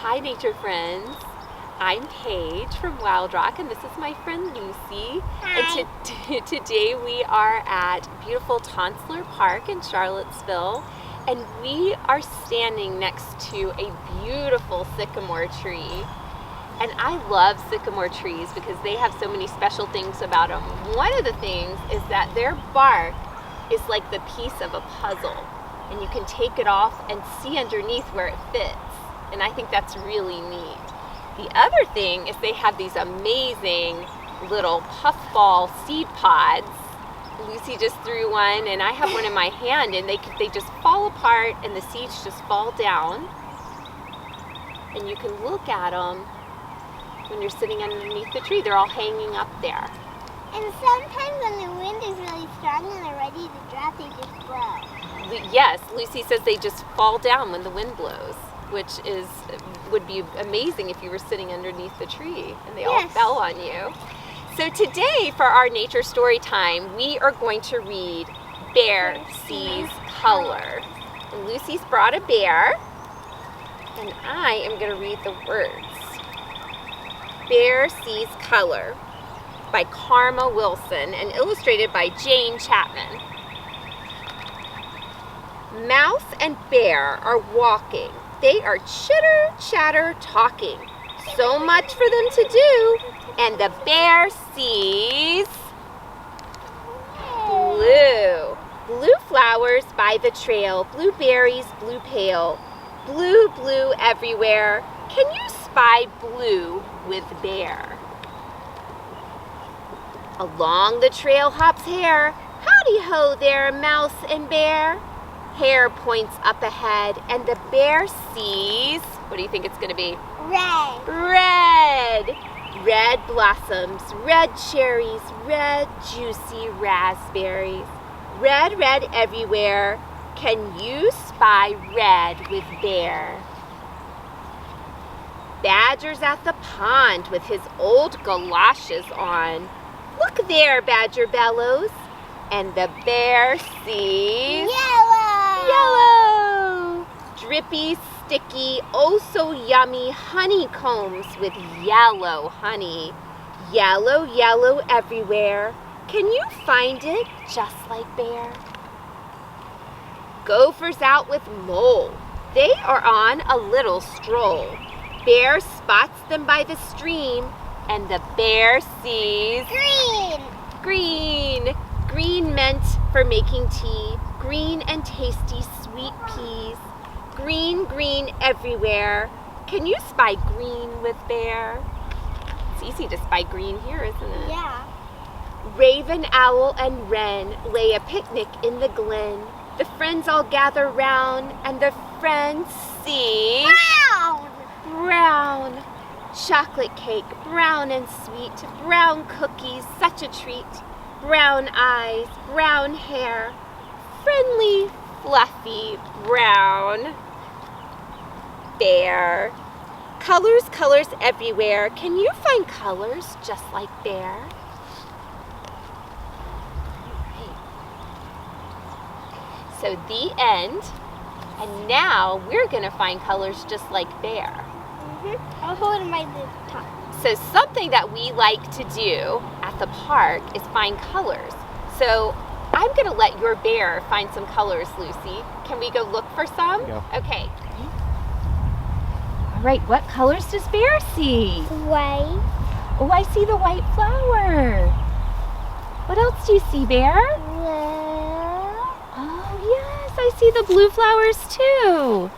Hi, nature friends. I'm Paige from Wild Rock, and this is my friend Lucy. Hi. And today we are at beautiful Tonsler Park in Charlottesville, and we are standing next to a beautiful sycamore tree. And I love sycamore trees because they have so many special things about them. One of the things is that their bark is like the piece of a puzzle, and you can take it off and see underneath where it fits. And I think that's really neat. The other thing is they have these amazing little puffball seed pods. Lucy just threw one, and I have one in my hand, and they just fall apart, and the seeds just fall down. And you can look at them when you're sitting underneath the tree. They're all hanging up there. And sometimes when the wind is really strong and they're ready to drop, they just blow. Yes, Lucy says they just fall down when the wind blows, which would be amazing if you were sitting underneath the tree and they all fell on you. So today for our nature story time, we are going to read Bear Sees Color. And Lucy's brought a bear, and I am going to read the words. Bear Sees Color by Karma Wilson and illustrated by Jane Chapman. Mouse and bear are walking. They are chitter, chatter, talking. So much for them to do. And the bear sees blue. Blue flowers by the trail. Blueberries, blue pale. Blue, blue everywhere. Can you spy blue with bear? Along the trail hops hare. Howdy ho there, mouse and bear. Hare points up ahead, and the bear sees, what do you think it's going to be? Red. Red. Red blossoms, red cherries, red juicy raspberries. Red, red everywhere. Can you spy red with bear? Badger's at the pond with his old galoshes on. Look there, Badger bellows. And the bear sees yellow. Drippy, sticky, oh so yummy honeycombs with yellow honey. Yellow, yellow everywhere. Can you find it just like bear? Gophers out with mole. They are on a little stroll. Bear spots them by the stream, and the bear sees Green. Green. Green meant for making tea. Green and tasty sweet peas. Green, green everywhere. Can you spy green with bear? It's easy to spy green here, isn't it? Yeah. Raven, owl, and wren lay a picnic in the glen. The friends all gather round, and the friends see Brown. brown. Chocolate cake, brown and sweet. Brown cookies, such a treat. Brown eyes, brown hair. Friendly, fluffy, brown bear. Colors, colors everywhere. Can you find colors just like bear? So the end, and now we're going to find colors just like bear. I'll hold my top. So something that we like to do at the park is find colors. So I'm going to let your bear find some colors, Lucy. Can we go look for some? Go. Okay. All right, what colors does bear see? White. Oh, I see the white flower. What else do you see, bear? Blue. Oh, yes, I see the blue flowers too.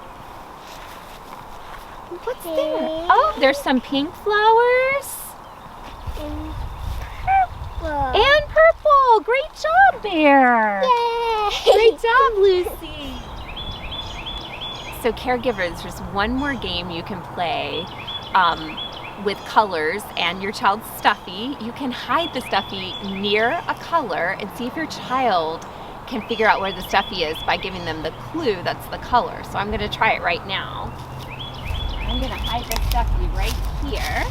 What's there? Oh, there's some pink flowers. And purple. And purple. Great job, bear. Yay. Great job, Lucy. So caregivers, there's one more game you can play with colors and your child's stuffy. You can hide the stuffy near a color and see if your child can figure out where the stuffy is by giving them the clue that's the color. So I'm going to try it right now. I'm going to hide the stuffy right here.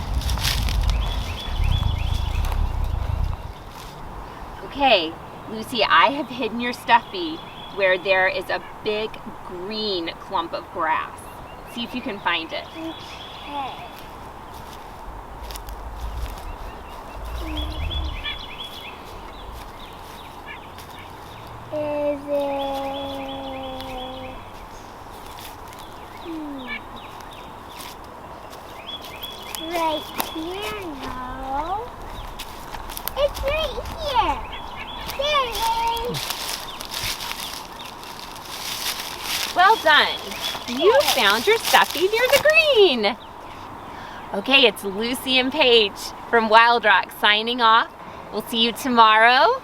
Okay, Lucy, I have hidden your stuffy where there is a big green clump of grass. See if you can find it. Okay. Is it? Right here? No. It's right here. There it is. Well done. You found your stuffy near the green. Okay, it's Lucy and Paige from Wild Rock signing off. We'll see you tomorrow